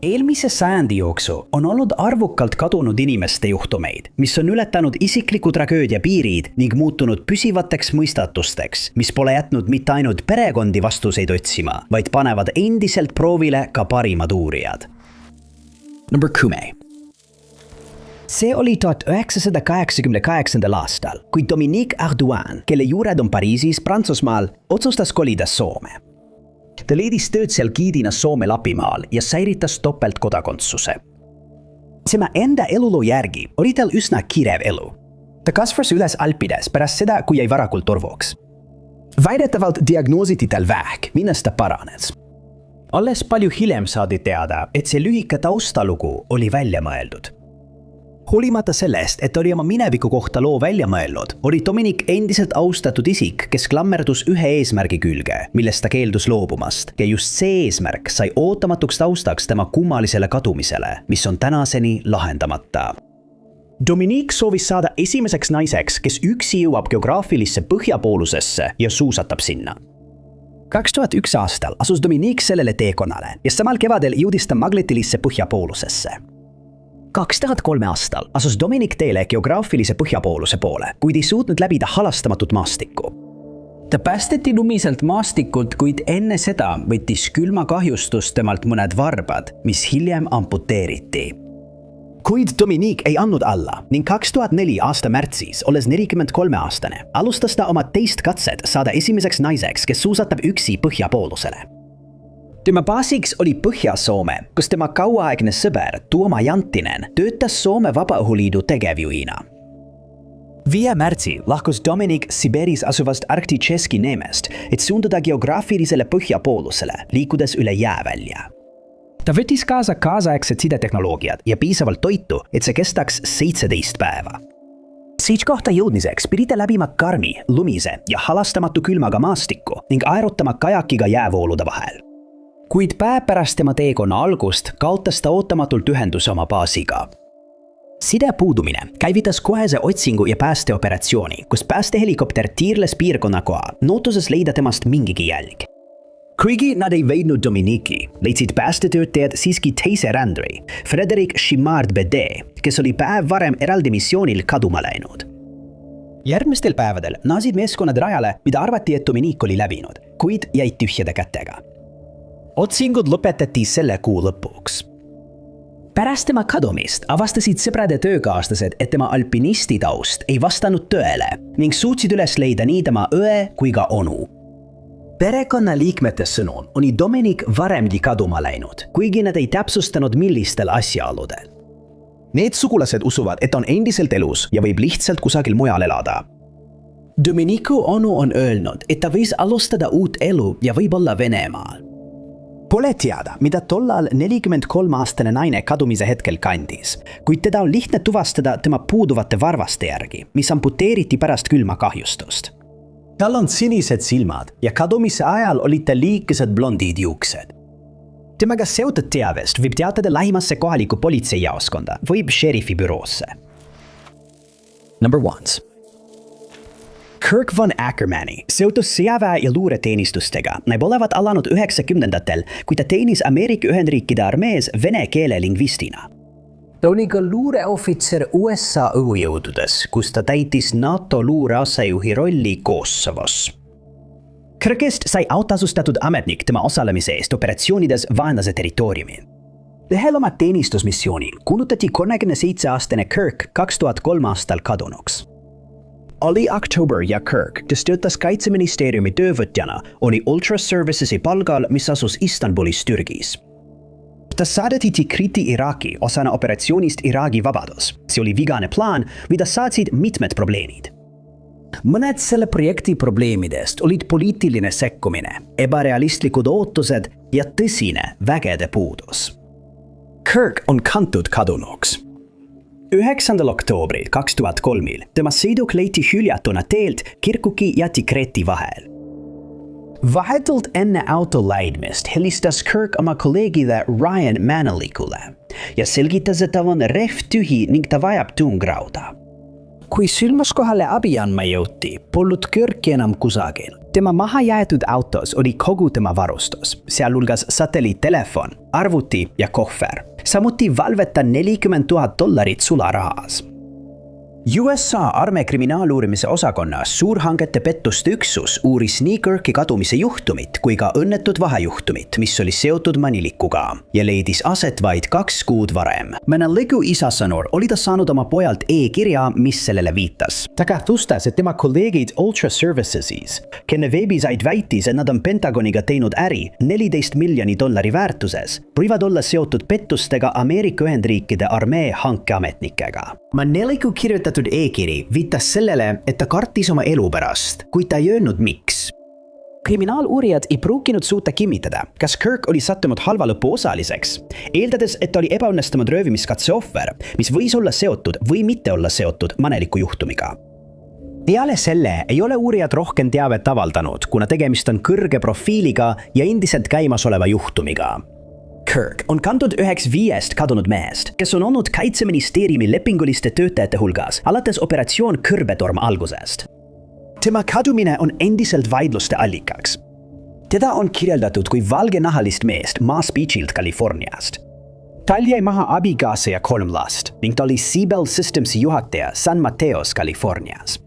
Eelmise sajandi jooksul on olnud arvukalt kadunud inimeste juhtumeid, mis on ületanud isikliku tragöödia piirid ning muutunud püsivateks mõistatusteks, mis pole jätnud mitte ainult perekondi vastuseid otsima, vaid panevad endiselt proovile ka parimad uurijad. Number 10. See oli 1988. aastal, kui Dominique Ardouin, kelle juured on Pariisis, Prantsusmaal, otsustas kolida Soome. Ta leidis tööd seal giidina Soome Lapimaal ja säiritas topeltkodakondsuse. Tema enda eluloo järgi oli tal üsna kirev elu. Ta kasvas üles Alpides pärast seda, kui jäi varakult orvoks. Väidetavalt diagnoositi tal vähk, millest ta paranes. Alles palju hiljem saadi teada, et see lühike taustalugu oli välja mõeldud. Hoolimata sellest, et oli oma mineviku kohta loo välja mõelnud, oli Dominique endiselt austatud isik, kes klammerdus ühe eesmärgi külge, millest ta keeldus loobumast. Ja just see eesmärk sai ootamatuks taustaks tema kummalisele kadumisele, mis on tänaseni lahendamata. Dominique soovis saada esimeseks naiseks, kes üksi jõuab geograafilisse põhjapoolusesse ja suusatab sinna. 2001 aastal asus Dominique sellele teekonnale ja samal kevadel jõudis ta magnetilisse põhjapoolusesse. 2003 aastal asus Dominique teele geograafilise põhjapooluse poole, kuid ei suutnud läbida halastamatut maastikku. Ta päästeti lumiselt maastikult, kuid enne seda võttis külmakahjustus temalt mõned varbad, mis hiljem amputeeriti. Kuid Dominique ei andnud alla ning 2004 aasta märtsis, olles 43-aastane, alustas ta oma teist katset saada esimeseks naiseks, kes suusatab üksi põhjapoolusele. Tema baasiks oli Põhja-Soome, kus tema kauaaegne sõber Tuomo Janttinen töötas Soome Vabaõhuliidu tegevjuhina. 5. märtsil lahkus Dominique Siberis asuvast Arkticheski neemest, et suunduda geograafilisele põhjapoolusele, liikudes üle jäävälja. Ta võttis kaasa kaasaegsed sidetehnoloogiad ja piisavalt toitu, et see kestaks 17 päeva. Siit kohta jõudmiseks pidi ta läbima karmi, lumise ja halastamatu külmaga maastikku ning aerutama kajakiga jäävoolude vahel. Kuid päev pärast tema teekonna algust kaotas ta ootamatult ühenduse oma baasiga. Side puudumine käivitas kohese otsingu ja päästeoperatsiooni, kus päästehelikopter tiirles piirkonna koha, nootuses leida temast mingigi jälg. Kuigi nad ei leidnud Dominique'i, leidsid päästetöötajad siiski teise ränduri, Frédéric Chimard-Bédet, kes oli päev varem eraldi missioonil kaduma läinud. Järgmistel päevadel naasid meeskonnad rajale, mida arvati, et Dominique oli läbinud, kuid jäid tühjade kätega. Otsingud lõpetati selle kuu lõpuks. Pärast tema kadumist avastasid sõbrad ja töökaaslased, et tema alpinisti taust ei vastanud tõele ning suutsid üles leida nii tema õe kui ka onu. Perekonna liikmete sõnul oli Dominique varemgi kaduma läinud, kuigi nad ei täpsustanud millistel asjaoludel. Need sugulased usuvad, et on endiselt elus ja võib lihtsalt kusagil mujal elada. Dominique'u onu on öelnud, et ta võis alustada uut elu ja võib-olla Venemaal. Pole teada, mida tollal 43-aastane naine kadumise hetkel kandis, kuid teda on lihtne tuvastada tema puuduvate varvaste järgi, mis amputeeriti pärast külmakahjustust. Tal on sinised silmad ja kadumise ajal olid ta liikesed blondid juuksed. Temaga seotud teavest võib teatada lähimasse kohaliku politseijaoskonda või šerifi büroosse. Number 1. Kirk von Ackermanni seotus sõjaväe ja luureteenistustega näib olevat alanud 90-ndatel, kui ta teenis Ameerika Ühendriikide armees vene keele lingvistina. Ta oli ka luureohvitser USA õhujõududes, kus ta täitis NATO luureasejuhi rolli Kosovos. Kirkist sai autasustatud ametnik tema osalemise eest operatsioonides vaenlase territooriumil. Ühel oma teenistusmissioonil kuulutati 37-aastane Kirk 2003 aastal kadunuks. Oli October ja Kirk, kes töötas Kaitseministeeriumi töövõtjana, oli Ultra Servicesi palgal, mis asus Istanbulis, Türgis. Ta saadeti Tikriti Iraki osana operatsioonist Iraagi vabadus. See oli vigane plaan, mida saatsid mitmed probleemid. Mõned selle projekti probleemidest olid poliitiline sekkumine, ebarealistlikud ootused ja tõsine vägede puudus. Kirk on kantud kadunuks. 9. oktoobril 2003 tema sõiduk leiti hüljatuna teelt Kirkuki ja Tikreti vahel. Vahetult enne auto läidmist helistas Kirk oma kolleegile Ryan Manalikule ja selgitas, et tal on rehv tühi ning ta vajab tungrauda. Kui sündmuskohale abi andma jõuti, polnud Kirki enam kusagil. Tema mahajäetud autos oli kogu tema varustus, sealhulgas satelliittelefon, arvuti ja kohver. Samuti valveta $40,000 sularahas. USA armee kriminaaluurimise osakonna suurhangete pettuste üksus uuris nii Kirki kadumise juhtumit kui ka õnnetut vahejuhtumit, mis oli seotud Manilikuga ja leidis aset vaid 2 kuud varem. Maniliku isa sõnul oli ta saanud oma pojalt e-kirja, mis sellele viitas. Ta kahtlustas, et tema kolleegid Ultra Servicesis, kelle veebisaid väitis, et nad on Pentagoniga teinud äri $14 miljoni väärtuses, võivad olla seotud pettustega Ameerika Ühendriikide armee hankeametnikega. Maniliku kirjutatud e-kiri viitas sellele, et ta kartis oma elu pärast, kuid ta ei öelnud miks. Kriminaaluurijad ei pruukinud suuta kinnitada, kas Kirk oli sattunud halva lõpu osaliseks, eeldades, et ta oli ebaõnnestunud röövimiskatse ohver, mis võis olla seotud või mitte olla seotud Maneliku juhtumiga. Peale selle ei ole uurijad rohkem teavet avaldanud, kuna tegemist on kõrge profiiliga ja endiselt käimasoleva juhtumiga. Kirk on kantud üheks 5 kadunud mehest, kes on olnud Kaitseministeeriumi lepinguliste töötajate hulgas alates operatsioon Kõrbetorm algusest. Tema kadumine on endiselt vaidluste allikaks. Teda on kirjeldatud kui valgenahalist meest Maas Beachilt Californiast. Tal jäi maha abikaasa ja 3 last ning ta oli Seabell Systemsi juhataja San Mateos, Californias.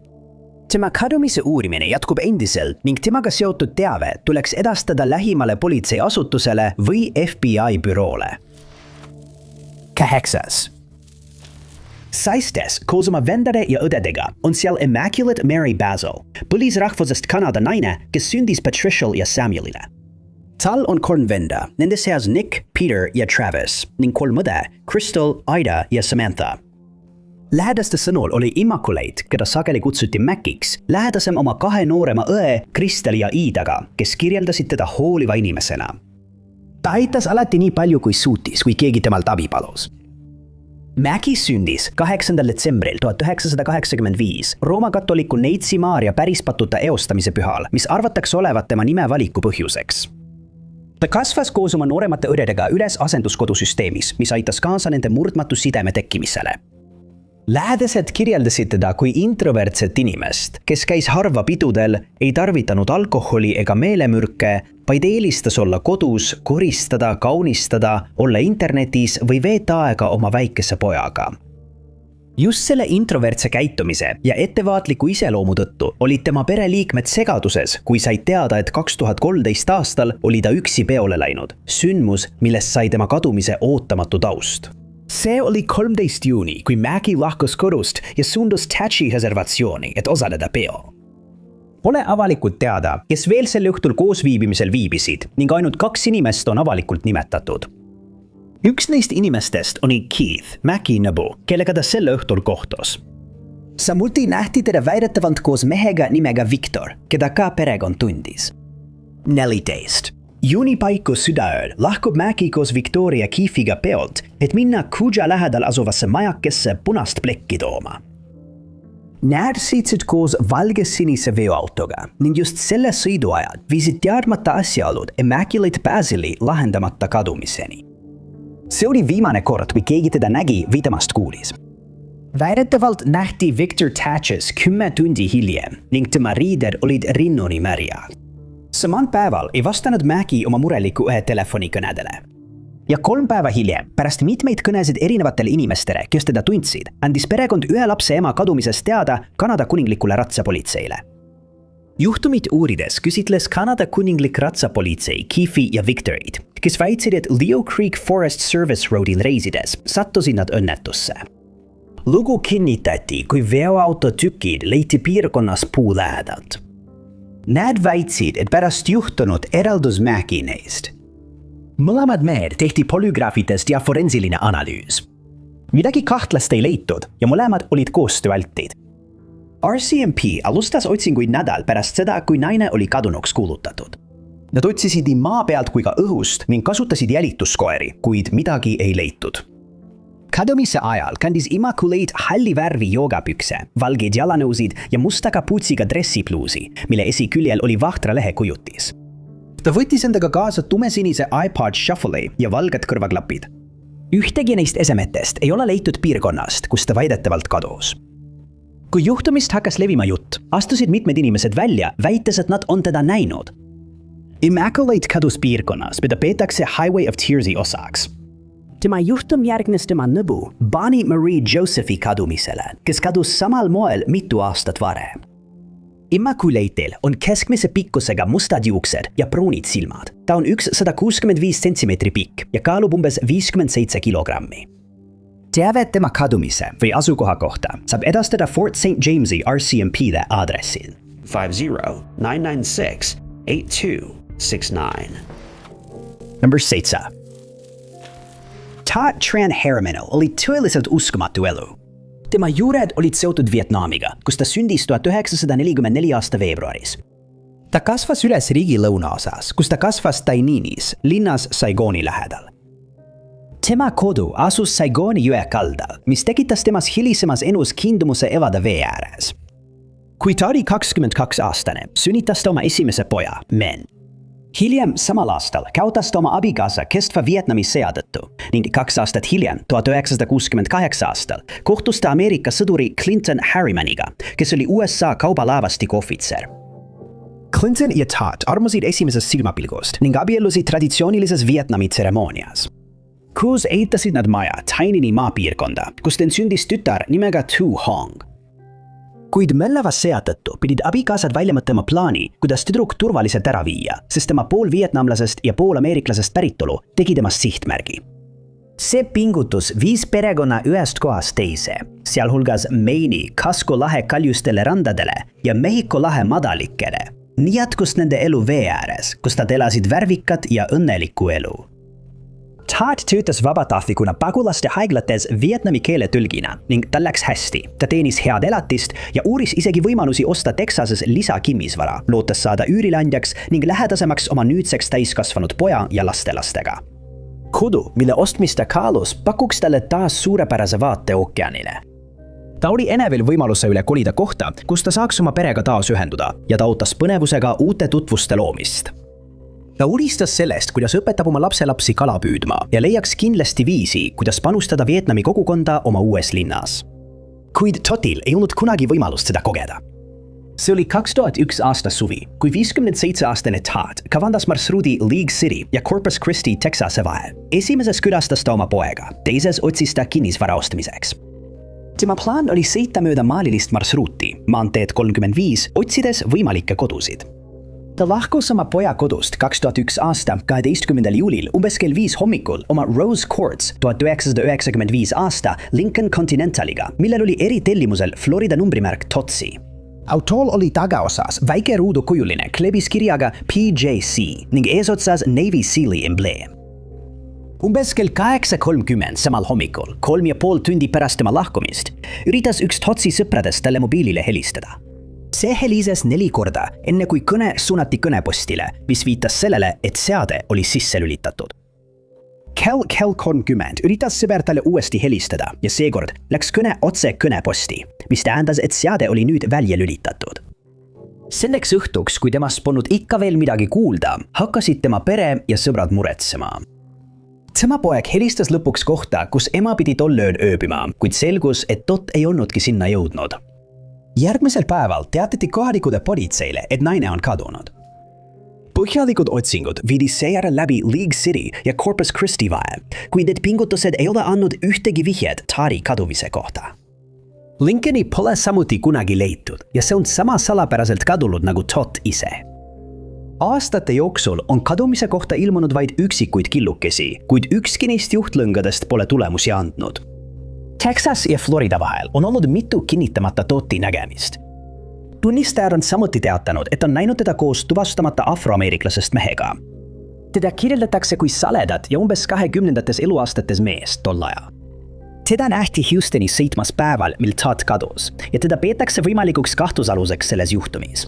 Tema kadumise uurimine jätkub endiselt ning temaga seotud teave tuleks edastada lähimale politseiasutusele või FBI büroole. 8. Saistes koos oma vendade ja õdedega on seal Immaculate Mary Basil, põlisrahvusest Kanada naine, kes sündis Patricial ja Samuelile. Tal on 3 venda, nende seas Nick, Peter ja Travis ning 3 õde, Crystal, Ida ja Samantha. Lähedaste sõnul oli Immaculate, keda sageli kutsuti Maciks, lähedasem oma 2 noorema õe Crystal ja Idaga, kes kirjeldasid teda hooliva inimesena. Ta aitas alati nii palju kui suutis, kui keegi temalt abi palus. Maci sündis 8. detsembril 1985 Rooma katoliku Neitsi Maarja pärispatuta eostamise pühal, mis arvatakse olevat tema nime valiku põhjuseks. Ta kasvas koos oma nooremate õdedega üles asenduskodusüsteemis, mis aitas kaasa nende murdmatu sideme tekkimisele. Lähedased kirjeldasid teda kui introvertset inimest, kes käis harva pidudel, ei tarvitanud alkoholi ega meelemürke, vaid eelistas olla kodus, koristada, kaunistada, olla internetis või veeta aega oma väikese pojaga. Just selle introvertse käitumise ja ettevaatliku iseloomu tõttu olid tema pereliikmed segaduses, kui said teada, et 2013 aastal oli ta üksi peole läinud, sündmus, millest sai tema kadumise ootamatu taust. See oli 13 juuni, kui Maci lahkus kodust ja suundus Tachi reservatsiooni, et osaleda peol. Pole avalikult teada, kes veel sel õhtul koos viibimisel viibisid ning ainult 2 inimest on avalikult nimetatud. Üks neist inimestest oli Keith, Maci nõbu, kellega ta sel õhtul kohtus. Samuti nähti teda väidetavalt koos mehega nimega Victor, keda ka perekond tundis. 14. Juuni paiku südaööl lahkub Maci koos Victoria Keefiga peolt, et minna Kuja lähedal asuvasse majakesse punast plekki tooma. Nad sõitsid koos valgesinise veoautoga ning just selle sõidu ajal viisid teadmata asjaolud Immaculate Basili lahendamata kadumiseni. See oli viimane kord, kui keegi teda nägi või temast kuulis. Väidetavalt nähti Victor Tatches 10 tundi hiljem ning tema riided olid rinnuni märjad. Samal päeval ei vastanud Maci oma mureliku õe telefonikõnedele. Ja 3 päeva hiljem, pärast mitmeid kõnesid erinevatele inimestele, kes teda tundsid, andis perekond 1 lapse ema kadumisest teada Kanada kuninglikule ratsapolitseile. Juhtumit uurides küsitles Kanada kuninglik ratsapolitsei Keefi ja Victorit, kes väitsid, et Leo Creek Forest Service Roadil reisides sattusid nad õnnetusse. Lugu kinnitati, kui veoauto tükid leiti piirkonnas puu lähedalt. Nad väitsid, et pärast juhtunud eraldus Maci neist. Mõlemad mehed tehti polügraafitest ja forensiline analüüs. Midagi kahtlast ei leitud ja mõlemad olid koostööaltid. RCMP alustas otsinguid nädal pärast seda, kui naine oli kadunuks kuulutatud. Nad otsisid nii maa pealt kui ka õhust ning kasutasid jälituskoeri, kuid midagi ei leitud. Kadumise ajal kandis Immaculate halli värvi joogapükse, valgeid jalanõusid ja musta kapuutsiga dressipluusi, mille esiküljel oli vahtra lehekujutis. Ta võttis endaga kaasa tumesinise iPod Shuffle'i ja valged kõrvaklapid. Ühtegi neist esemetest ei ole leitud piirkonnast, kus ta väidetavalt kadus. Kui juhtumist hakkas levima jutt, astusid mitmed inimesed välja, väites, et nad on teda näinud. Immaculate kadus piirkonnas, mida peetakse Highway of Tears'i osaks. Tema juhtum järgnes tema nõbu, Bonnie Marie Josephi kadumisele, kes kadus samal moel mitu aastat varem. Immaculate'il on keskmise pikkusega mustad juuksed ja pruunid silmad. Ta on 165 centimeetri pikk ja kaalub umbes 57 kilogrammi. Teave tema kadumise või asukoha kohta saab edastada Fort St. James'i RCMP-de aadressil 50-996-8269. Number 7. Todd Tran Harrimanil oli tõeliselt uskumatu elu. Tema juured olid seotud Vietnamiga, kus ta sündis 1944 aasta veebruaris. Ta kasvas üles riigi lõunaosas, kus ta kasvas Taininis, linnas Saigoni lähedal. Tema kodu asus Saigoni jõe kaldal, mis tekitas temas hilisemas elus kiindumuse elada vee ääres. Kui ta oli 22-aastane, sünnitas ta oma esimese poja, Men. Hiljem samal aastal kaotas ta oma abikaasa kestva Vietnami sõja tõttu ning 2 aastat hiljem, 1968 aastal, kohtus ta Ameerika sõduri Clinton Harrimaniga, kes oli USA kaubalaevastiku ohvitser. Clinton ja Todd armusid esimesest silmapilgust ning abiellusid traditsioonilises Vietnami tseremoonias. Koos ehitasid nad maja Tainini maapiirkonda, kus ten sündis tütar nimega Tu Hong. Kuid möllava sõja tõttu pidid abikaasad välja mõtlema plaani, kuidas tüdruk turvaliselt ära viia, sest tema pool vietnamlasest ja pool ameeriklasest päritolu tegi temast sihtmärgi. See pingutus viis perekonna ühest kohast teise, sealhulgas Maine'i Casco lahe kaljustele randadele ja Mehhiko lahe madalikele. Nii jätkus nende elu vee ääres, kus nad elasid värvikat ja õnnelikku elu. Todd töötas vabatahtlikuna pagulaste haiglates vietnami keele tõlgina ning tal läks hästi. Ta teenis head elatist ja uuris isegi võimalusi osta Texases lisakimmisvara, lootes saada üürilandjaks ning lähedasemaks oma nüüdseks täiskasvanud poja ja lastelastega. Kodu, mille ostmist ta kaalus, pakuks talle taas suurepärase vaate ookeanile. Ta oli enevil võimaluse üle kolida kohta, kus ta saaks oma perega taas ühenduda ja ta ootas põnevusega uute tutvuste loomist. Ta unistas sellest, kuidas õpetab oma lapselapsi kala püüdma ja leiaks kindlasti viisi, kuidas panustada Vietnami kogukonda oma uues linnas. Kuid Todil ei olnud kunagi võimalust seda kogeda. See oli 2001 aasta suvi, kui 57-aastane Todd kavandas marsruudi League City ja Corpus Christi Texase vahel. Esimeses külastas ta oma poega, teises otsis ta kinnisvara ostmiseks. Tema plaan oli sõita mööda maalilist marsruuti, maanteed 35, otsides võimalikke kodusid. Ta lahkus oma poja kodust 2001 aasta 12. juulil umbes kell 5 hommikul oma Rose Quartz 1995 aasta Lincoln Continentaliga, millel oli eritellimusel Florida numbrimärk Totsi. Autol oli tagaosas väike ruudukujuline klebis kirjaga PJC ning eesotsas Navy Seali embleem. Umbes kell 8:30 samal hommikul, 3,5 tundi pärast tema lahkumist, üritas üks Totsi sõpradest talle mobiilile helistada. See helises 4 korda, enne kui kõne suunati kõnepostile, mis viitas sellele, et seade oli sisse lülitatud. Kell 30 üritas sõber talle uuesti helistada ja seekord läks kõne otse kõneposti, mis tähendas, et seade oli nüüd välja lülitatud. Selleks õhtuks, kui temast polnud ikka veel midagi kuulda, hakkasid tema pere ja sõbrad muretsema. Tema poeg helistas lõpuks kohta, kus ema pidi tol ööl ööbima, kuid selgus, et Tot ei olnudki sinna jõudnud. Järgmisel päeval teatati kohalikude politseile, et naine on kadunud. Põhjalikud otsingud viidi seejärel läbi League City ja Corpus Christi vahel, kuid need pingutused ei ole andnud ühtegi vihjed Toddi kadumise kohta. Lincolni pole samuti kunagi leitud ja see on sama salapäraselt kadunud nagu Todd ise. Aastate jooksul on kadumise kohta ilmunud vaid üksikuid killukesi, kuid ükski neist juhtlõngadest pole tulemusi andnud. Texas ja Florida vahel on olnud mitu kinnitamata Toddi nägemist. Tunnistajad on samuti teatanud, et on näinud teda koos tuvastamata afroameeriklasest mehega. Teda kirjeldatakse kui saledat ja umbes 20. eluaastates meest tol ajal. Teda nähti Houstonis sõitmas päeval, mil Todd kadus ja teda peetakse võimalikuks kahtlusaluseks selles juhtumis.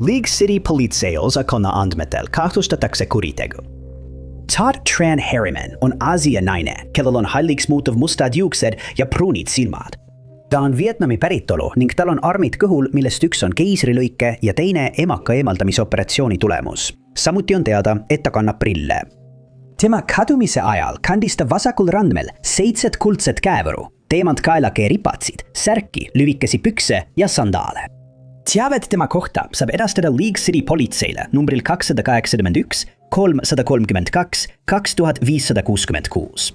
League City politsei osakonna andmetel kahtlustatakse kuritegu. Todd Tran Harriman on Aasia naine, kellel on halliks muutuv mustad juuksed ja pruunid silmad. Ta on Vietnami päritolu ning tal on armid kõhul, millest üks on keisrilõike ja teine emaka eemaldamisoperatsiooni tulemus. Samuti on teada, et ta kannab prille. Tema kadumise ajal kandis ta vasakul randmel 7 kuldset käevõru. teemant kaelakeeripatsid, särki, lüvikesi pükse ja sandaale. Teavet tema kohta saab edastada League City politseile numbril 281 332 2566.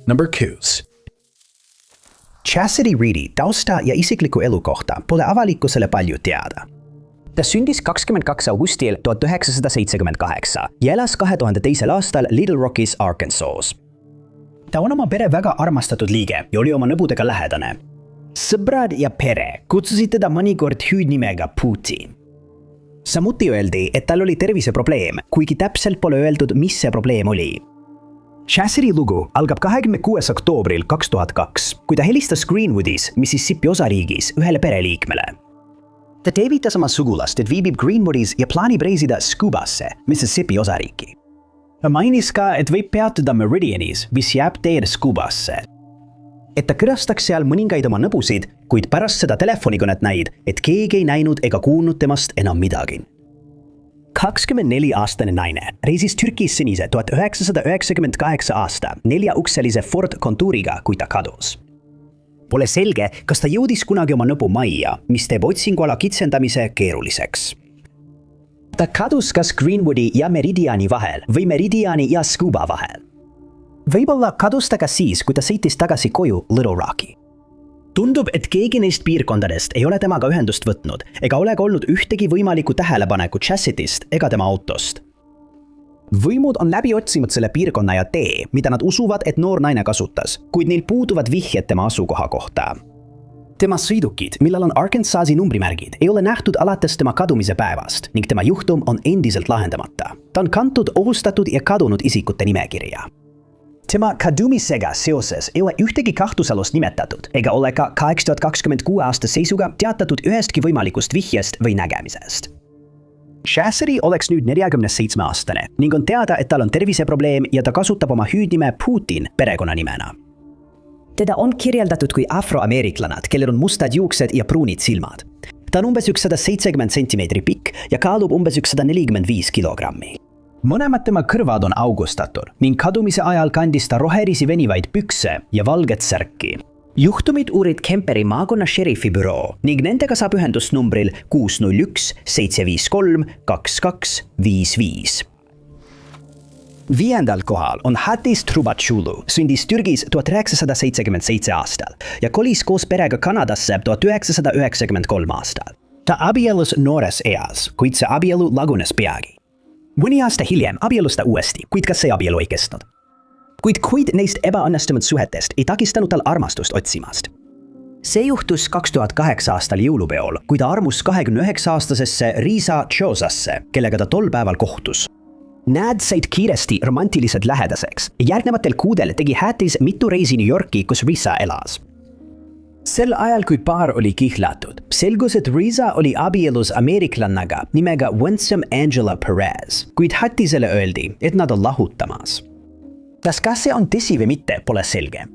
Number 2. Chastity Reedi tausta ja isikliku elu kohta pole avalikkusele palju teada. Ta sündis 22. augustil 1978 ja elas 2002. aastal Little Rockis, Arkansas. Ta on oma pere väga armastatud liige ja oli oma nõbudega lähedane. Sõbrad ja pere kutsusid teda mõnikord hüüdnimega Putin. Samuti öeldi, et tal oli terviseprobleem, kuigi täpselt pole öeldud, mis see probleem oli. Chastity lugu algab 26. oktoobril 2002, kui ta helistas Greenwoodis, Mississippi osariigis, ühele pereliikmele. Ta teavitas oma sugulast, et viibib Greenwoodis ja plaanib reisida Scubasse, Mississippi osariiki. Ta mainis ka, et võib peatuda Meridianis, mis jääb teel Scubasse. Et ta külastaks seal mõningaid oma nõbusid, kuid pärast seda telefonikõnet näid, et keegi ei näinud ega kuulnud temast enam midagi. 24-aastane naine reisis Türgis senise 1998 aasta 4-ukselise Ford Conturiga, kui ta kadus. Pole selge, kas ta jõudis kunagi oma nõbu majja, mis teeb otsinguala kitsendamise keeruliseks. Ta kadus kas Greenwoodi ja Meridiani vahel või Meridiani ja Scuba vahel. Võib-olla kadus ta ka siis, kui ta sõitis tagasi koju Little Rocki. Tundub, et keegi neist piirkondadest ei ole temaga ühendust võtnud ega ole olnud ühtegi võimalikku tähelepaneku Chastityst ega tema autost. Võimud on läbi otsinud selle piirkonna ja tee, mida nad usuvad, et noor naine kasutas, kuid neil puuduvad vihjed tema asukoha kohta. Tema sõidukid, millel on Arkansasi numbrimärgid, ei ole nähtud alates tema kadumise päevast ning tema juhtum on endiselt lahendamata. Ta on kantud ohustatud ja kadunud isikute nimekirja. Tema kadumisega seoses ei ole ühtegi kahtlusalust nimetatud ega ole ka 2026 aasta seisuga teatatud ühestki võimalikust vihjest või nägemisest. Chastity oleks nüüd 47-aastane ning on teada, et tal on terviseprobleem ja ta kasutab oma hüüdnime Putin perekonnanimena. Teda on kirjeldatud kui afroameeriklanat, kellel on mustad juuksed ja pruunid silmad. Ta on umbes 170 cm pikk ja kaalub umbes 145 kilogrammi. Mõlemad tema kõrvad on augustatud ning kadumise ajal kandis ta rohelisi venivaid pükse ja valget särki. Juhtumid uurid Kemperi maakonna šerifi büroo ning nendega saab ühendust numbril 601 753 2255. 5. kohal on Hatis Trubatšulu, sündis Türgis 1977 aastal ja kolis koos perega Kanadasse 1993 aastal. Ta abielus noores eas, kuid see abielu lagunes peagi. Mõni aasta hiljem abielus ta uuesti, kuid ka see abielu ei kestnud. Kuid neist ebaõnnestunud suhetest ei takistanud tal armastust otsimast. See juhtus 2008 aastal jõulupeol, kui ta armus 29-aastasesse Risa Chosasse, kellega ta tol päeval kohtus. Nad said kiiresti romantilised lähedaseks ja järgnevatel kuudel tegi Hatis mitu reisi New Yorki, kus Risa elas. Sel ajal, kui paar oli kihlatud, selgus, et Risa oli abielus ameeriklannaga nimega Winsome Angela Perez, kuid Hatisele öeldi, et nad on lahutamas. Kas see on tõsi või mitte, pole selge.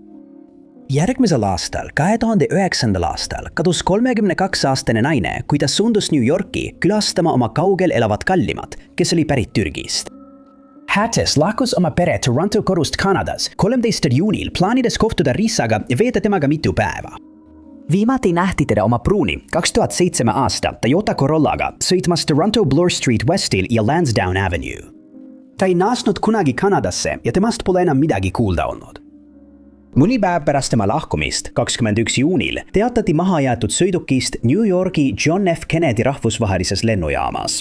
Järgmisel aastal, 2009. aastal, kadus 32-aastane naine, kui ta suundus New Yorki külastama oma kaugel elavat kallimat, kes oli pärit Türgist. Hatis lahkus oma pere Toronto kodust Kanadas 13. juunil plaanides kohtuda Risaga ja veeta temaga mitu päeva. Viimati nähti teda oma pruuni 2007 aasta Toyota Corollaga sõitmas Toronto Bloor Street Westil ja Lansdowne Avenue. Ta ei naasnud kunagi Kanadasse ja temast pole enam midagi kuulda olnud. Mõni päev pärast tema lahkumist, 21. juunil, teatati maha jäetud sõidukist New Yorki John F. Kennedy rahvusvahelises lennujaamas.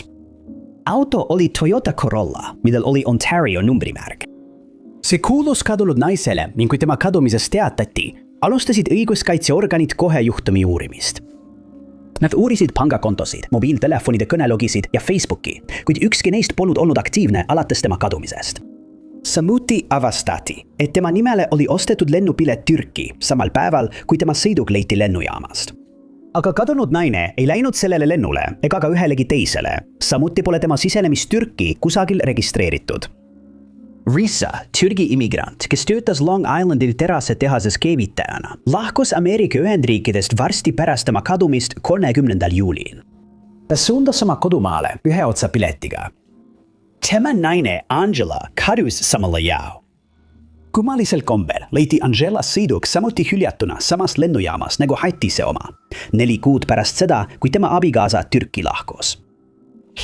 Auto oli Toyota Corolla, millel oli Ontario numbrimärk. See kuulus kadunud naisele ning kui tema kadumisest teatati, alustasid õiguskaitseorganid kohe juhtumi uurimist. Nad uurisid pangakontosid, mobiiltelefonide kõnelogisid ja Facebooki, kuid ükski neist polnud olnud aktiivne alates tema kadumisest. Samuti avastati, et tema nimele oli ostetud lennupilet Türki samal päeval, kui tema sõiduk leiti lennujaamast. Aga kadunud naine ei läinud sellele lennule ega ka ühelegi teisele, samuti pole tema sisenemist Türki kusagil registreeritud. Risa, Türgi immigrant, kes töötas Long Islandil terasetehases keevitajana, lahkus Ameerika Ühendriikidest varsti pärast tema kadumist 30. juulil. Ta suundas oma kodumaale ühe otsa piletiga. Tema naine Angela kadus samal ajal. Kummalisel kombel leiti Angela sõiduk samuti hüljatuna samas lennujaamas nagu Haitise oma, 4 kuud pärast seda, kui tema abikaasa Türki lahkus.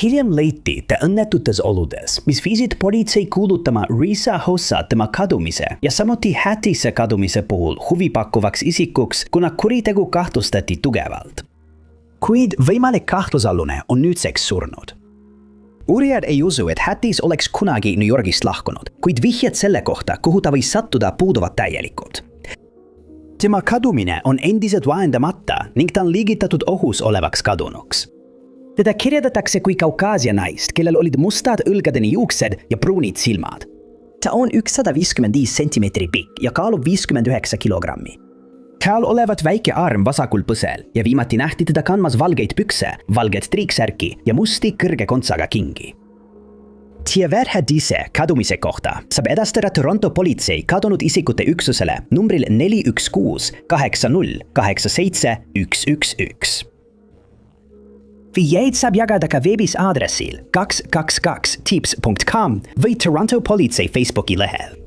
Hiljem leiti ta õnnetutes oludes, mis viisid politsei kuulutama Risa Hossa tema kadumise ja samuti Hattise kadumise puhul huvipakkuvaks isikuks, kuna kuritegu kahtlustati tugevalt. Kuid võimalik kahtlusalune on nüüdseks surnud. Uurijad ei usu, et Hattis oleks kunagi New Yorgist lahkunud, kuid vihjed selle kohta, kuhu ta võis sattuda, puuduvad täielikult. Tema kadumine on endiselt vahendamata ning ta on liigitatud ohus olevaks kadunuks. Teda kirjeldatakse kui Kaukaasia naist, kellel olid mustad õlgadeni juuksed ja pruunid silmad. Ta on 155 sentimeetri pikk ja kaalub 59 kilogrammi. Tal olevat väike arm vasakul põsel ja viimati nähti teda kandmas valgeid pükse, valget triiksärki ja musti kõrge kontsaga kingi. Tiever Hattise kadumise kohta saab edastada Toronto politsei kadunud isikute üksusele numbril 416 80 87 111. Vihjeid saab jagada ka veebis aadressil 222tips.com või Toronto politsei Facebooki lehel.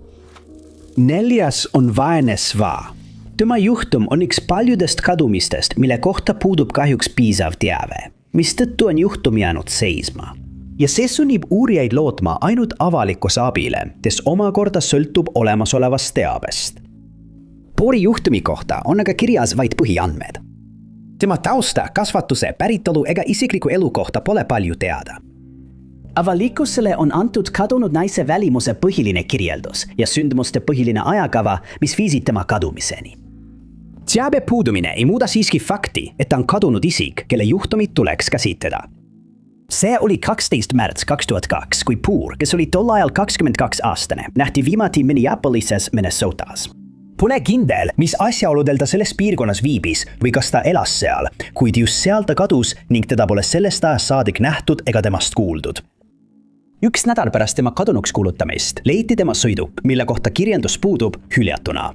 4. on vaene Sva. Tema juhtum on üks paljudest kadumistest, mille kohta puudub kahjuks piisav teave, mistõttu on juhtum jäänud seisma. Ja see sunnib uurijaid lootma ainult avalikkuse abile, kes omakorda sõltub olemasolevast teabest. Poori juhtumi kohta on aga kirjas vaid põhiandmed. Tema tausta, kasvatuse, päritolu ega isikliku elu kohta pole palju teada. Avalikkusele on antud kadunud naise välimuse põhiline kirjeldus ja sündmuste põhiline ajakava, mis viisid tema kadumiseni. Teabe puudumine ei muuda siiski fakti, et ta on kadunud isik, kelle juhtumit tuleks käsitleda. See oli 12. märts 2002, kui Poor, kes oli tol ajal 22-aastane, nähti viimati Minneapolises, Minnesotas. Pole kindel, mis asjaoludel ta selles piirkonnas viibis või kas ta elas seal, kuid just seal ta kadus ning teda pole sellest ajast saadik nähtud ega temast kuuldud. 1 nädal pärast tema kadunuks kuulutamist leiti tema sõiduk, mille kohta kirjeldus puudub, hüljatuna.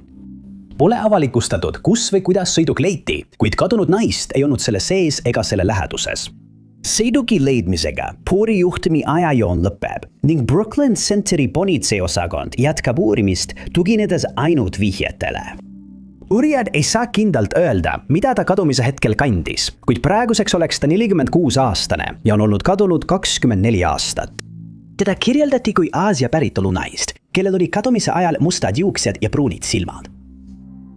Pole avalikustatud, kus või kuidas sõiduk leiti, kuid kadunud naist ei olnud selle sees ega selle läheduses. Sõiduki leidmisega Poori juhtumi ajajoon lõpeb ning Brooklyn Centeri politseiosakond jätkab uurimist, tuginedes ainult vihjetele. Uurijad ei saa kindlalt öelda, mida ta kadumise hetkel kandis, kuid praeguseks oleks ta 46-aastane ja on olnud kadunud 24 aastat. Teda kirjeldati kui Aasia päritolu naist, kellel oli kadumise ajal mustad juuksed ja pruunid silmad.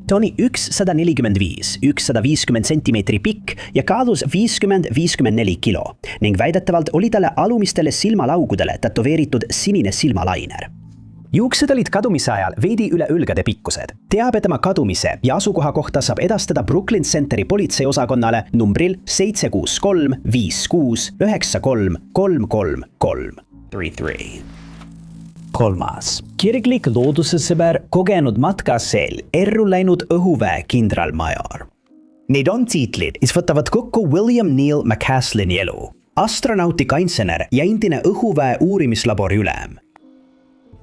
Ta oli 145, 150 sentimeetri pikk ja kaalus 50-54 kilo ning väidetavalt oli talle alumistele silmalaugudele tätoveeritud sinine silmalainer. Juuksed olid kadumise ajal veidi üle õlgade pikkused. Teabe tema kadumise ja asukoha kohta saab edastada Brooklyn Centeri politseiosakonnale numbril 763 56 93 333 33. 3. Kirglik loodusesõber kogenud matkaseel erru läinud õhuväe kindralmajor. Need on tiitlid, mis võtavad kokku William Neil McCaslini elu, astronautika-insener ja endine õhuväe uurimislabori ülem.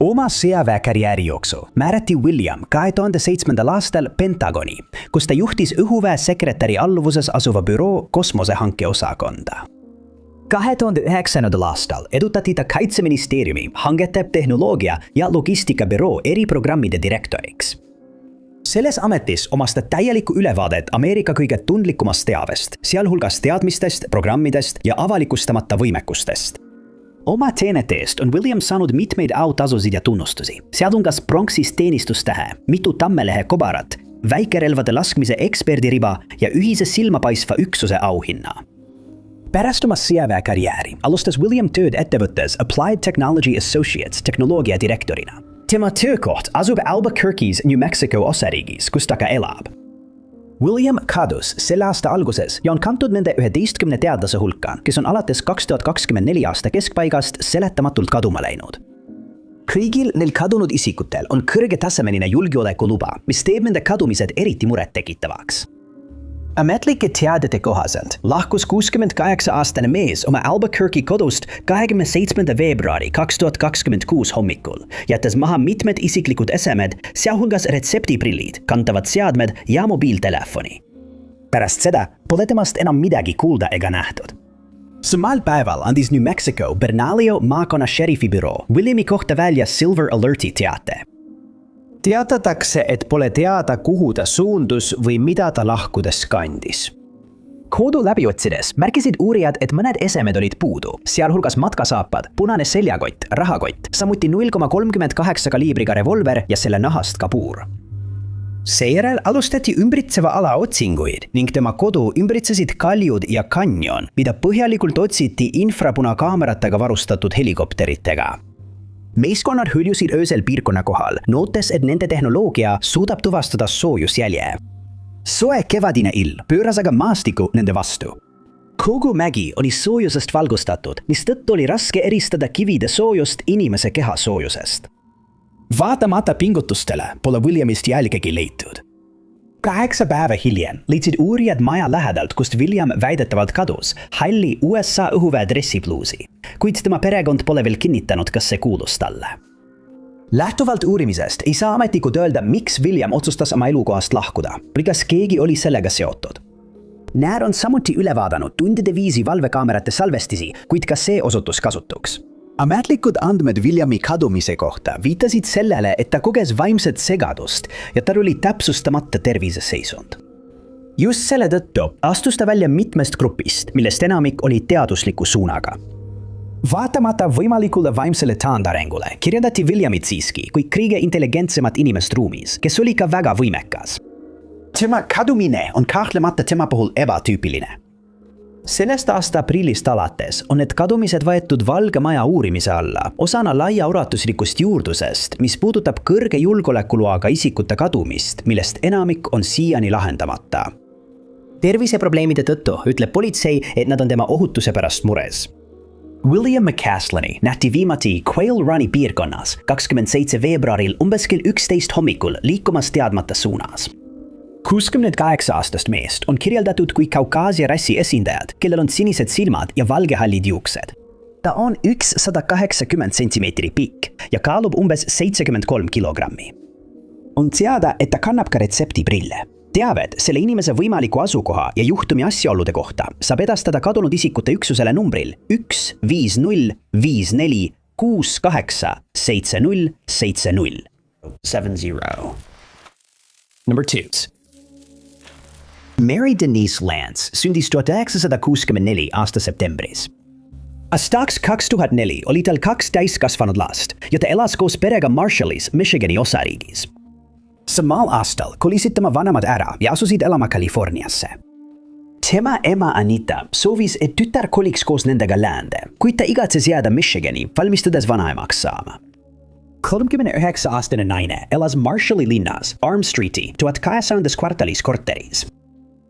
Oma sõjaväekarjääri jooksul määrati William 2007. aastal Pentagoni, kus ta juhtis õhuväe sekretäri alluvuses asuva büroo kosmosehanke osakonda. 2009. aastal edutati ta Kaitseministeeriumi hangete, tehnoloogia ja logistikabüroo eriprogrammide direktoriks. Selles ametis omas ta täielikku ülevaadet Ameerika kõige tundlikumast teavest, sealhulgas teadmistest, programmidest ja avalikustamata võimekustest. Oma teenete eest on William saanud mitmeid autasusid ja tunnustusi, sealhulgas pronksist teenistustähe, mitu tammelehe kobarat, väikerelvade laskmise eksperdiriba ja ühise silmapaisva üksuse auhinna. Pärast oma sõjaväekarjääri alustas William tööd ettevõttes Applied Technology Associates tehnoloogia direktorina. Tema töökoht asub Albuquerque's, New Mexico osariigis, kus ta ka elab. William kadus selle aasta alguses ja on kantud nende 11 teadlase hulka, kes on alates 2024 aasta keskpaigast seletamatult kaduma läinud. Kõigil neil kadunud isikutel on kõrgetasemeline julgeolekuluba, mis teeb nende kadumised eriti muret tekitavaks. Ametlike teadete kohaselt lahkus 68-aastane mees oma Albuquerque kodust 27. veebruari 2026 hommikul, jättes maha mitmed isiklikud esemed, sealhulgas retseptiprillid, kantavad seadmed ja mobiiltelefoni. Pärast seda pole temast enam midagi kuulda ega nähtud. Samal päeval andis New Mexico Bernalillo maakonna šerifibüroo Williami kohta välja Silver Alerti teate. Teatatakse, et pole teada, kuhu ta suundus või mida ta lahkudes kandis. Kodu läbi otsides märkisid uurijad, et mõned esemed olid puudu, sealhulgas matkasaapad, punane seljakott, rahakott, samuti 0,38 kaliibriga revolver ja selle nahast kabuur. Seejärel alustati ümbritseva ala otsinguid ning tema kodu ümbritsesid kaljud ja kanjon, mida põhjalikult otsiti infrapunakaameratega varustatud helikopteritega. Meeskonnad hõljusid öösel piirkonna kohal, nootes, et nende tehnoloogia suudab tuvastada soojusjälje. Soe kevadine ilm pööras aga maastiku nende vastu. Kogu mägi oli soojusest valgustatud, mistõttu oli raske eristada kivide soojust inimese keha soojusest. Vaatamata pingutustele pole Williamist jälgegi leitud. 8 päeva hiljem leidsid uurijad maja lähedalt, kust William väidetavalt kadus, halli USA õhuväe dressipluusi, kuid tema perekond pole veel kinnitanud, kas see kuulus talle. Lähtuvalt uurimisest ei saa ametnikud öelda, miks William otsustas oma elukohast lahkuda või kas keegi oli sellega seotud. Näär on samuti üle vaadanud tundide viisi valvekaamerate salvestisi, kuid ka see osutus kasutuks. Ametlikud andmed Williami kadumise kohta viitasid sellele, et ta koges vaimset segadust ja tal oli täpsustamata terviseseisund. Just selle tõttu astus ta välja mitmest grupist, millest enamik oli teadusliku suunaga. Vaatamata võimalikule vaimsele taandarengule kirjeldati Williamit siiski kui kõige intelligentsemat inimest ruumis, kes oli ka väga võimekas. Tema kadumine on kahtlemata tema puhul ebatüüpiline. Sellest aasta aprillist alates on need kadumised võetud Valge Maja uurimise alla osana laiaulatuslikust juurdlusest, mis puudutab kõrge julgeolekuloaga isikute kadumist, millest enamik on siiani lahendamata. Terviseprobleemide tõttu ütleb politsei, et nad on tema ohutuse pärast mures. William McCaslani nähti viimati Quail Run'i piirkonnas 27 veebruaril umbes kell 11 hommikul liikumas teadmata suunas. 68-aastast meest on kirjeldatud kui Kaukaasia rassi esindajad, kellel on sinised silmad ja valgehallid juuksed. Ta on 180 centimeetri pikk ja kaalub umbes 73 kilogrammi. On teada, et ta kannab ka retseptiprille. Teavet selle inimese võimaliku asukoha ja juhtumi asjaolude kohta saab edastada kadunud isikute üksusele numbril 15054687070. Number 2. Mary Denise Lance sündis 1964 aasta septembris. Aastaks 2004 oli tal 2 täiskasvanud last ja ta elas koos perega Marshallis, Michigani osariigis. Samal aastal kolisid tema vanemad ära ja asusid elama Californiasse. Tema ema Anita soovis, et tütar koliks koos nendega läände, kuid ta igatses jääda Michigani, valmistudes vanaemaks saama. 39-aastane naine elas Marshalli linnas Arm Streeti 1200 kvartalis korteris.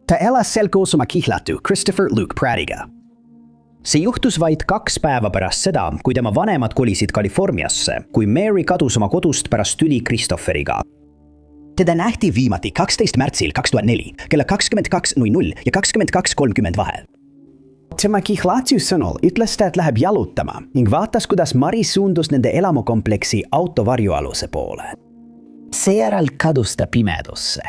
Ta elas seal koos oma kihlatu Christopher Luke Prattiga. See juhtus vaid 2 päeva pärast seda, kui tema vanemad kolisid Californiasse, kui Mary kadus oma kodust pärast tüli Christopheriga. Teda nähti viimati 12 märtsil 2004 kella 22:00 ja 22:30 vahel. Tema kihlatu sõnul ütles ta, et läheb jalutama ning vaatas, kuidas Mari suundus nende elamukompleksi auto varjualuse poole. Seejärel kadus ta pimedusse.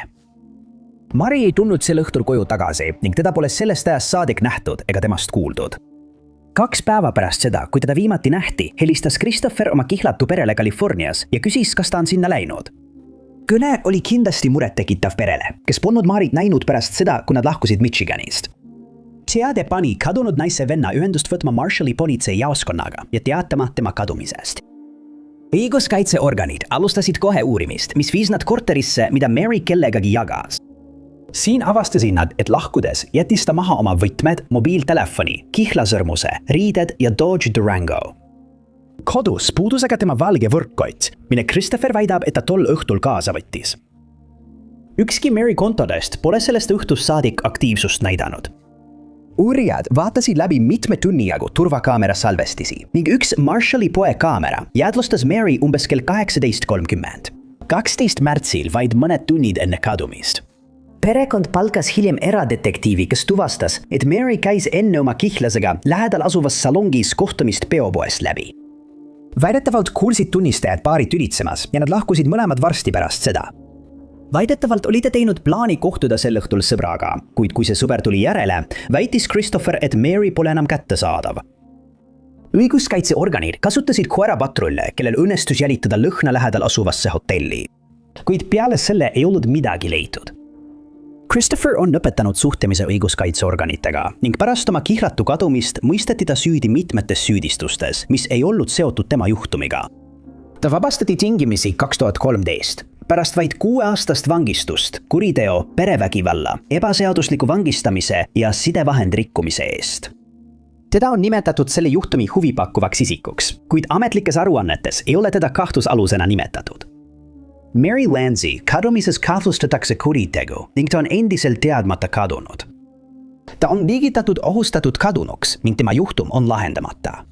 Mari ei tulnud sel õhtul koju tagasi ning teda pole sellest ajast saadik nähtud ega temast kuuldud. 2 päeva pärast seda, kui teda viimati nähti, helistas Christopher oma kihlatu perele Californias ja küsis, kas ta on sinna läinud. Kõne oli kindlasti murettekitav perele, kes polnud Marit näinud pärast seda, kui nad lahkusid Michiganist. Teade pani kadunud naise venna ühendust võtma Marshalli politsei jaoskonnaga ja teatama tema kadumisest. Õiguskaitseorganid alustasid kohe uurimist, mis viis nad korterisse, mida Mary kellegagi jagas. Siin avastasid nad, et lahkudes jättis ta maha oma võtmed, mobiiltelefoni, kihlasõrmuse, riided ja Dodge Durango. Kodus puudus aga tema valge võrkkott, mille Christopher väidab, et ta tol õhtul kaasa võttis. Ükski Mary kontodest pole sellest õhtust saadik aktiivsust näidanud. Uurijad vaatasid läbi mitme tunni jagu turvakaamera salvestisi ning üks Marshalli poe kaamera jäädvustas Mary umbes kell 18:30. 12 märtsil vaid mõned tunnid enne kadumist. Perekond palkas hiljem eradetektiivi, kes tuvastas, et Mary käis enne oma kihlasega lähedal asuvas salongis kohtumist peopoest läbi. Väidetavalt kuulsid tunnistajad paari tülitsemas ja nad lahkusid mõlemad varsti pärast seda. Väidetavalt oli ta teinud plaani kohtuda sel õhtul sõbraga, kuid kui see sõber tuli järele, väitis Christopher, et Mary pole enam kättesaadav. Õiguskaitseorganid kasutasid koerapatrulle, kellel õnnestus jälitada lõhna lähedal asuvasse hotelli. kuid peale selle ei olnud midagi leitud. Christopher on lõpetanud suhtlemise õiguskaitseorganitega ning pärast oma kihlatu kadumist mõisteti ta süüdi mitmetes süüdistustes, mis ei olnud seotud tema juhtumiga. Ta vabastati tingimisi 2013, pärast vaid 6-aastast vangistust kuriteo, perevägivalla, ebaseadusliku vangistamise ja sidevahend rikkumise eest. Teda on nimetatud selle juhtumi huvipakkuvaks isikuks, kuid ametlikes aruannetes ei ole teda kahtlusalusena nimetatud. Mary Landsey kadumises kahtlustatakse kuritegu ning ta on endiselt teadmata kadunud. Ta on liigitatud ohustatud kadunuks ning tema juhtum on lahendamata.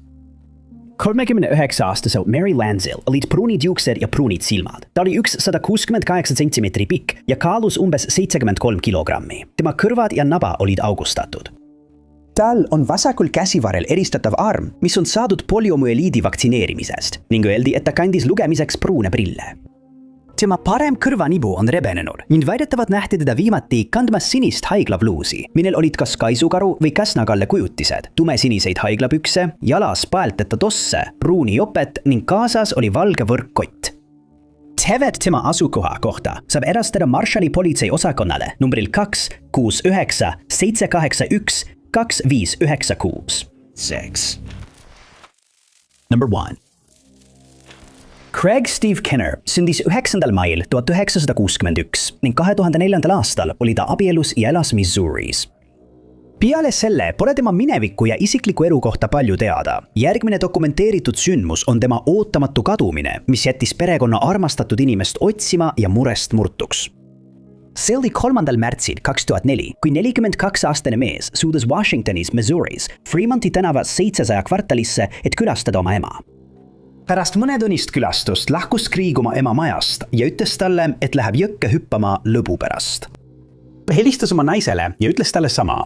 39-aastase Mary Landsey'l olid pruunid juuksed ja pruunid silmad. Ta oli 168 sentimeetri pikk ja kaalus umbes 73 kilogrammi. Tema kõrvad ja naba olid augustatud. Tal on vasakul käsivarrel eristatav arm, mis on saadud poliomüeliidi vaktsineerimisest ning öeldi, et ta kandis lugemiseks pruune prille. Tema parem kõrvanibu on rebenenud ning väidetavalt nähti teda viimati kandmas sinist haiglavluusi, millel olid kas kaisukaru või käsnakalle kujutised, tumesiniseid haiglapükse, jalas paelteta tosse, pruuni jopet ning kaasas oli valge võrkkott. Teavet tema asukoha kohta saab edastada Marshalli politseiosakonnale numbril 269 781 2596. 6. Number 1. Craig Steve Kenner sündis 9. mail 1961 ning 2004. aastal oli ta abielus ja elas Missouris. Peale selle pole tema mineviku ja isikliku elu kohta palju teada. Järgmine dokumenteeritud sündmus on tema ootamatu kadumine, mis jättis perekonna armastatud inimest otsima ja murest murtuks. See oli 3. märtsil 2004, kui 42-aastane mees suudus Washingtonis, Missouris, Fremonti tänava 700 kvartalisse, et külastada oma ema. Pärast mõnetunnist külastust lahkus Craig oma ema majast ja ütles talle, et läheb jõkke hüppama lõbu pärast. Ta helistas oma naisele ja ütles talle sama.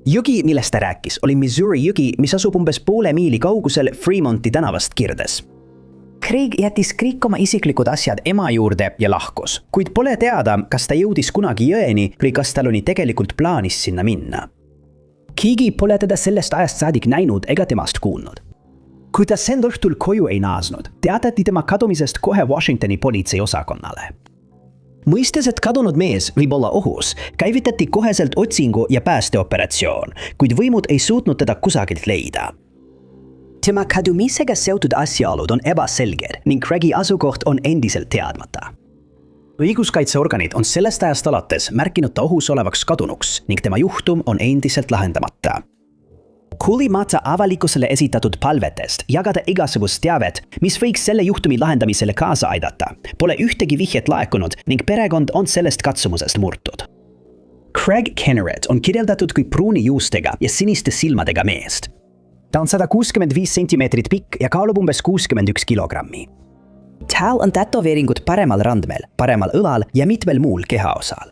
Jõgi, millest ta rääkis, oli Missouri jõgi, mis asub umbes poole miili kaugusel Fremonti tänavast kirdes. Craig jättis kõik oma isiklikud asjad ema juurde ja lahkus, kuid pole teada, kas ta jõudis kunagi jõeni või kas tal oli tegelikult plaanis sinna minna. Keegi pole teda sellest ajast saadik näinud ega temast kuulnud. Kui ta sel õhtul koju ei naasnud, teatati tema kadumisest kohe Washingtoni politseiosakonnale. Mõistes, et kadunud mees võib olla ohus, käivitati koheselt otsingu ja päästeoperatsioon, kuid võimud ei suutnud teda kusagilt leida. Tema kadumisega seotud asjaolud on ebaselged ning Craigi asukoht on endiselt teadmata. Õiguskaitseorganid on sellest ajast alates märkinud ta ohus olevaks kadunuks ning tema juhtum on endiselt lahendamata. Hoolimata avalikkusele esitatud palvetest jagada igasugust teavet, mis võiks selle juhtumi lahendamisele kaasa aidata, pole ühtegi vihjet laekunud ning perekond on sellest katsumusest murtud. Craig Kenneret on kirjeldatud kui pruuni juustega ja siniste silmadega meest. Ta on 165 sentimeetrit pikk ja kaalub umbes 61 kilogrammi. Tal on tätoveeringud paremal randmel, paremal õlal ja mitmel muul kehaosal.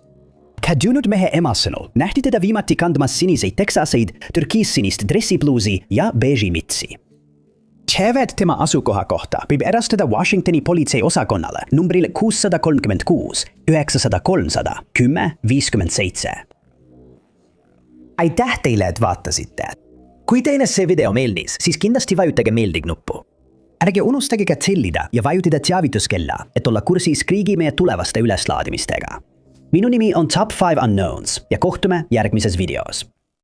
Kadunud mehe ema sõnul nähti teda viimati kandmas siniseid teksaseid, türkiissinist dressipluusi ja beeži mitsi. Teavet tema asukoha kohta võib edastada Washingtoni politseiosakonnale numbril 636 900 10 57. Aitäh teile, et vaatasite! Kui teile see video meeldis, siis kindlasti vajutage meeldig-nuppu. Ärge unustage ka tsellida ja vajutada teavituskella, et olla kursis Craigi meie tulevaste üleslaadimistega. Minu nimi on Top 5 Unknowns ja kohtume järgmises videos.